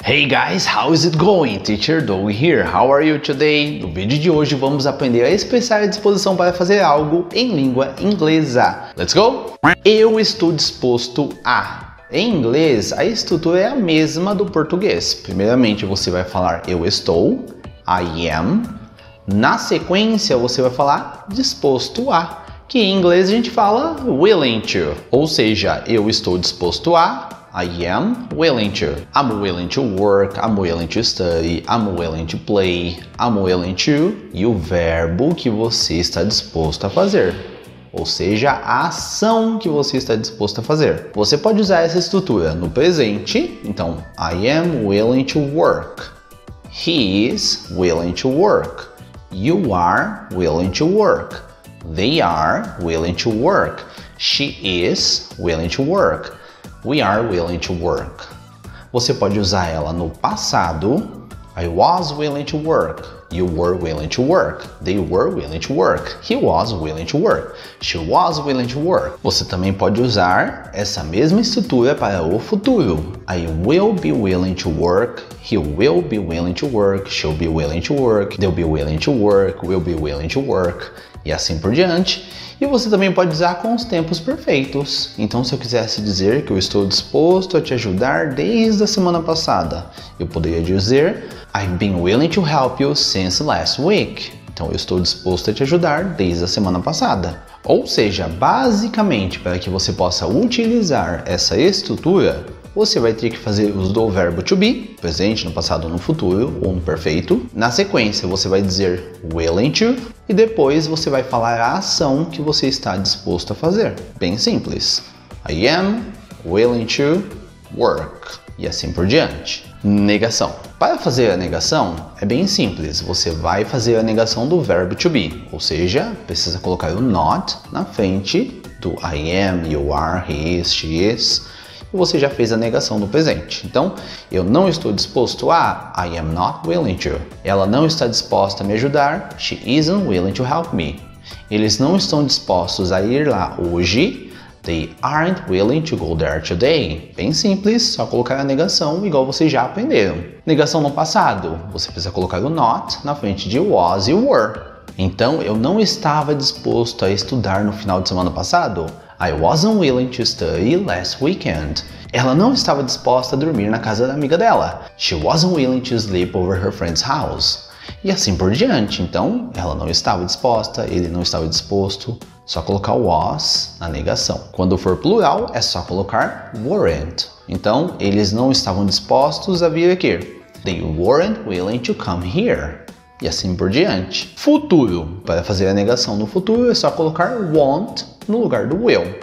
Hey guys, how is it going? Teacher Doug here. How are you today? No vídeo de hoje vamos aprender a expressar a disposição para fazer algo em língua inglesa. Let's go? Eu estou disposto a. Em inglês, a estrutura é a mesma do português. Primeiramente, você vai falar eu estou, I am. Na sequência, você vai falar disposto a, que em inglês a gente fala willing to. Ou seja, eu estou disposto a, I am willing to. I'm willing to work, I'm willing to study, I'm willing to play, I'm willing to. E o verbo que você está disposto a fazer. Ou seja, a ação que você está disposto a fazer. Você pode usar essa estrutura no presente. Então, I am willing to work. He is willing to work. You are willing to work. They are willing to work. She is willing to work. We are willing to work. Você pode usar ela no passado. I was willing to work. You were willing to work. They were willing to work. He was willing to work. She was willing to work. Você também pode usar essa mesma estrutura para o futuro. I will be willing to work. He will be willing to work. She'll be willing to work. They'll be willing to work. We'll be willing to work. E assim por diante. E você também pode usar com os tempos perfeitos. Então, se eu quisesse dizer que eu estou disposto a te ajudar desde a semana passada, eu poderia dizer I've been willing to help you since last week. Então, eu estou disposto a te ajudar desde a semana passada. Ou seja, basicamente, para que você possa utilizar essa estrutura, você vai ter que fazer uso do verbo to be, presente, no passado, no futuro ou no perfeito. Na sequência, você vai dizer willing to e depois você vai falar a ação que você está disposto a fazer. Bem simples. I am willing to work. E assim por diante. Negação. Para fazer a negação, é bem simples. Você vai fazer a negação do verbo to be, ou seja, precisa colocar o not na frente do I am, you are, he is, she is. Você já fez a negação do presente. Então, eu não estou disposto a, I am not willing to. Ela não está disposta a me ajudar, she isn't willing to help me. Eles não estão dispostos a ir lá hoje, they aren't willing to go there today. Bem simples, só colocar a negação igual vocês já aprenderam. Negação no passado, você precisa colocar o not na frente de was e were. Então, eu não estava disposto a estudar no final de semana passado. I wasn't willing to study last weekend. Ela não estava disposta a dormir na casa da amiga dela. She wasn't willing to sleep over her friend's house. E assim por diante. Então, ela não estava disposta, ele não estava disposto. Só colocar was na negação. Quando for plural, é só colocar weren't. Então, eles não estavam dispostos a vir aqui. They weren't willing to come here. E assim por diante. Futuro. Para fazer a negação no futuro, é só colocar won't no lugar do will.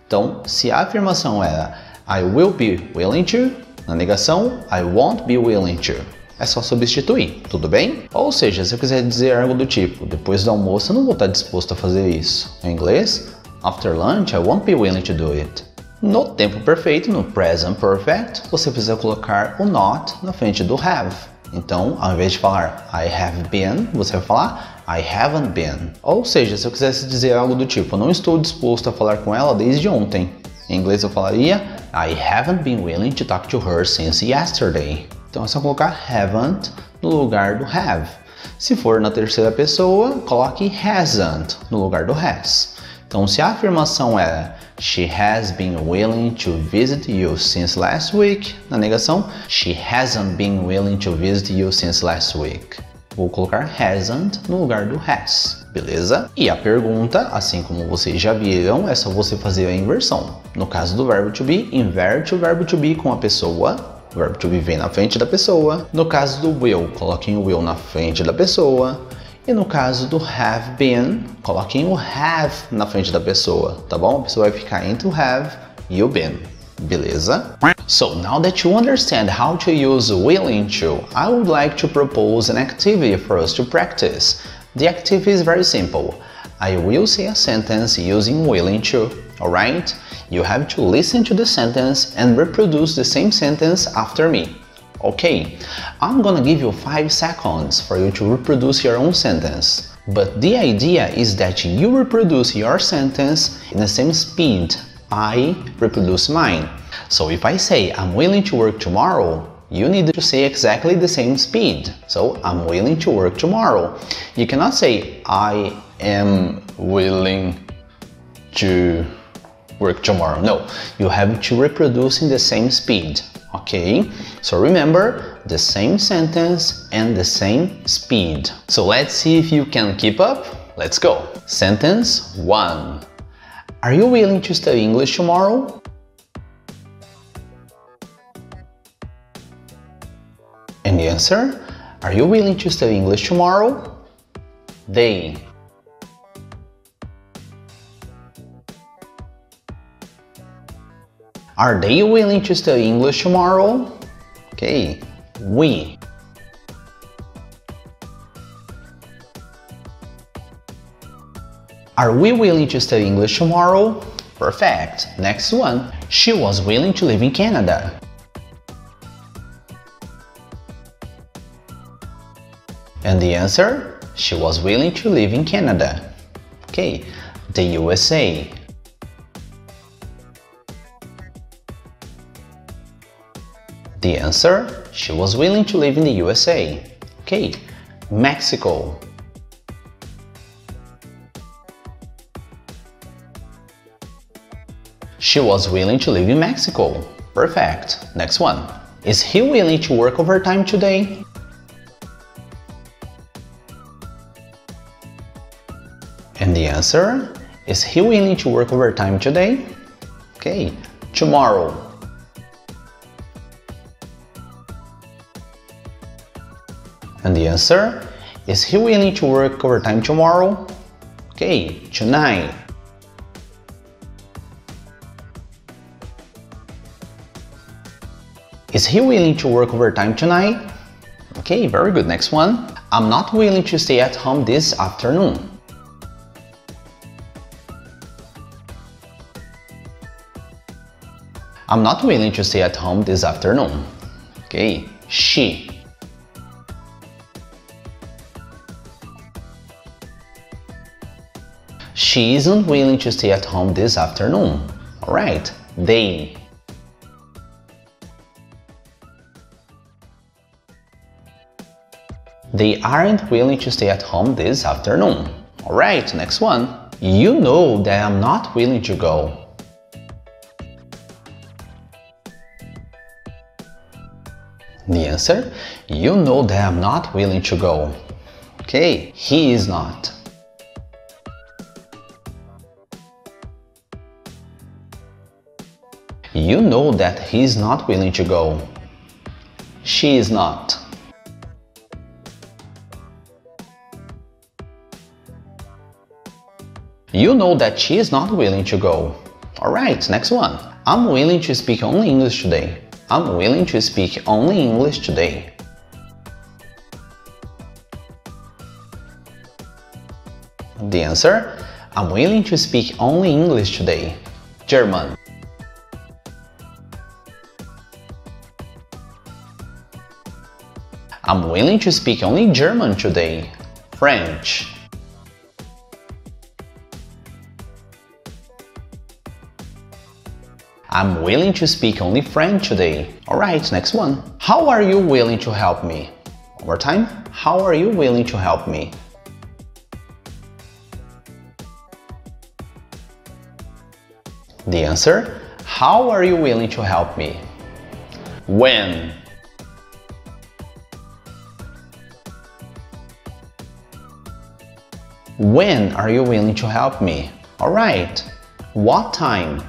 Então, se a afirmação era I will be willing to, na negação, I won't be willing to. É só substituir, tudo bem? Ou seja, se eu quiser dizer algo do tipo, depois do almoço eu não vou estar disposto a fazer isso. Em inglês, after lunch I won't be willing to do it. No tempo perfeito, no present perfect, você precisa colocar o not na frente do have. Então, ao invés de falar I have been, você vai falar I haven't been. Ou seja, se eu quisesse dizer algo do tipo, eu não estou disposto a falar com ela desde ontem. Em inglês eu falaria I haven't been willing to talk to her since yesterday. Então é só colocar haven't no lugar do have. Se for na terceira pessoa, coloque hasn't no lugar do has. Então, se a afirmação era She has been willing to visit you since last week, na negação, She hasn't been willing to visit you since last week. Vou colocar hasn't no lugar do has, beleza? E a pergunta, assim como vocês já viram, é só você fazer a inversão. No caso do verbo to be, inverte o verbo to be com a pessoa. O verbo to be vem na frente da pessoa. No caso do will, coloquem o will na frente da pessoa. E no caso do have been, coloquem o have na frente da pessoa, tá bom? A pessoa vai ficar entre o have e o been, beleza? So, now that you understand how to use willing to, I would like to propose an activity for us to practice. The activity is very simple. I will say a sentence using willing to, alright? You have to listen to the sentence and reproduce the same sentence after me. Okay, I'm gonna give you 5 seconds for you to reproduce your own sentence. But the idea is that you reproduce your sentence in the same speed I reproduce mine. So if I say I'm willing to work tomorrow, you need to say exactly the same speed. So, I'm willing to work tomorrow. You cannot say, I am willing to work tomorrow. No, you have to reproduce in the same speed. Okay, so remember the same sentence and the same speed. So let's see if you can keep up. Let's go. Sentence 1. Are you willing to study English tomorrow? And the answer, are you willing to study English tomorrow? They. Are they willing to study English tomorrow? Okay, we. Are we willing to study English tomorrow? Perfect. Next one. She was willing to live in Canada. And the answer? She was willing to live in Canada. Okay, the USA. The answer? She was willing to live in the USA. Okay, Mexico. She was willing to live in Mexico. Perfect. Next one. Is he willing to work overtime today? And the answer? Is he willing to work overtime today? Okay, tomorrow. And the answer? Is he willing to work overtime tomorrow? Okay, tonight. Is he willing to work overtime tonight? Okay, very good. Next one. I'm not willing to stay at home this afternoon. I'm not willing to stay at home this afternoon. Okay, she. She isn't willing to stay at home this afternoon. Alright, they. They aren't willing to stay at home this afternoon. Alright, next one. You know that I'm not willing to go. The answer? You know that I'm not willing to go. Okay, he is not. You know that he is not willing to go. She is not. You know that she is not willing to go. Alright, next one. I'm willing to speak only English today. I'm willing to speak only English today. The answer? I'm willing to speak only English today. German. I'm willing to speak only German today. French. I'm willing to speak only French today. Alright, next one. How are you willing to help me? One more time. How are you willing to help me? The answer? How are you willing to help me? When? When are you willing to help me? Alright. What time?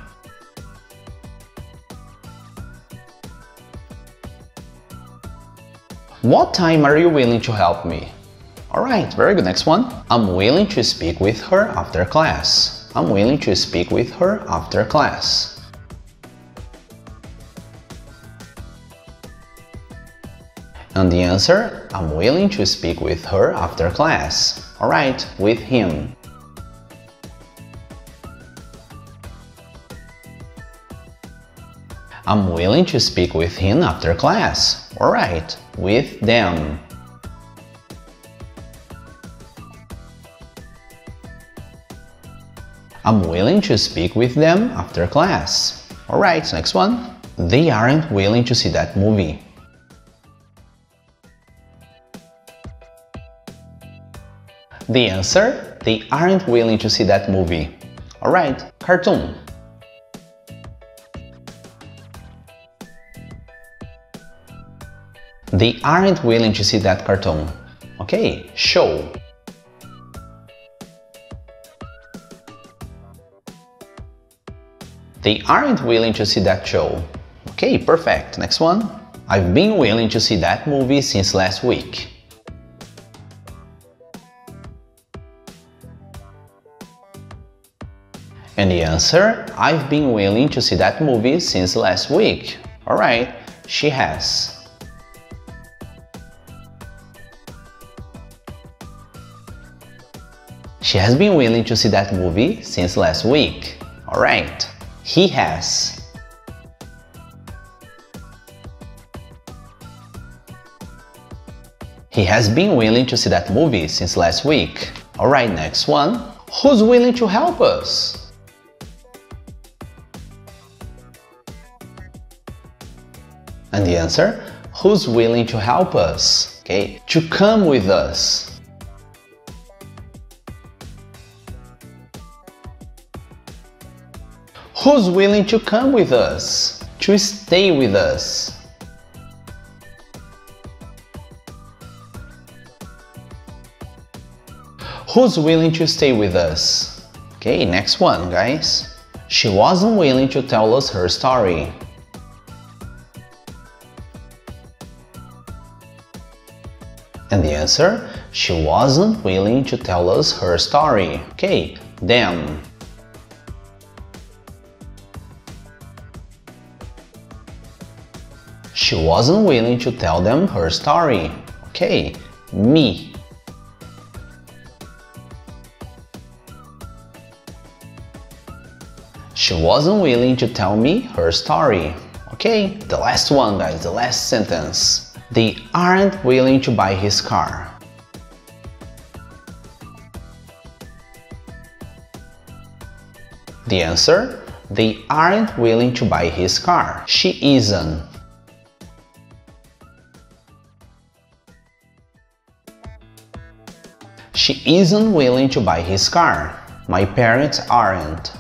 What time are you willing to help me? Alright, very good. Next one. I'm willing to speak with her after class. I'm willing to speak with her after class. And the answer, I'm willing to speak with her after class. Alright, with him. I'm willing to speak with him after class. Alright, with them. I'm willing to speak with them after class. Alright, next one. They aren't willing to see that movie. The answer, they aren't willing to see that movie. Alright, cartoon. They aren't willing to see that cartoon. Okay, show. They aren't willing to see that show. Okay, perfect. Next one. I've been willing to see that movie since last week. And the answer, I've been willing to see that movie since last week. Alright, she has. She has been willing to see that movie since last week. Alright, he has. He has been willing to see that movie since last week. Alright, next one. Who's willing to help us? And the answer, who's willing to help us? Okay, to come with us. Who's willing to come with us? To stay with us. Who's willing to stay with us? Okay, next one, guys. She wasn't willing to tell us her story. And the answer, she wasn't willing to tell us her story. Okay, them. She wasn't willing to tell them her story. Okay, me. She wasn't willing to tell me her story. Okay, the last one, guys, the last sentence. They aren't willing to buy his car. The answer, they aren't willing to buy his car. She isn't. She isn't willing to buy his car. My parents aren't.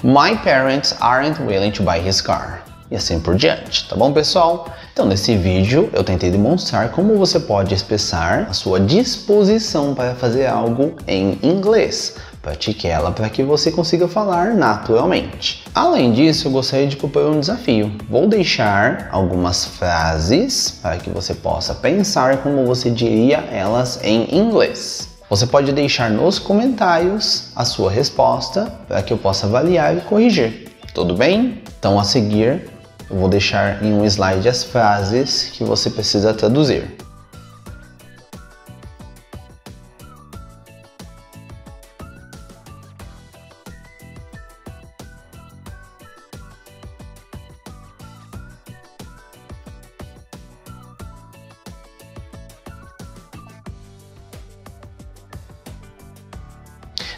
My parents aren't willing to buy his car. E assim por diante, tá bom, pessoal? Então, nesse vídeo eu tentei demonstrar como você pode expressar a sua disposição para fazer algo em inglês. Pratique ela para que você consiga falar naturalmente. Além disso, eu gostaria de propor um desafio. Vou deixar algumas frases para que você possa pensar como você diria elas em inglês. Você pode deixar nos comentários a sua resposta para que eu possa avaliar e corrigir. Tudo bem? Então, a seguir, eu vou deixar em um slide as frases que você precisa traduzir.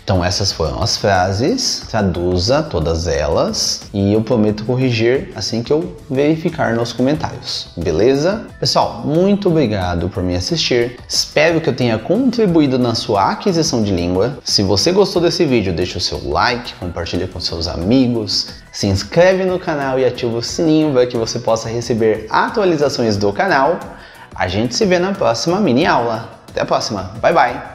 Então essas foram as frases, traduza todas elas e eu prometo corrigir assim que eu verificar nos comentários, beleza? Pessoal, muito obrigado por me assistir, espero que eu tenha contribuído na sua aquisição de língua. Se você gostou desse vídeo, deixa o seu like, compartilha com seus amigos, se inscreve no canal e ativa o sininho para que você possa receber atualizações do canal. A gente se vê na próxima mini aula. Até a próxima, bye bye!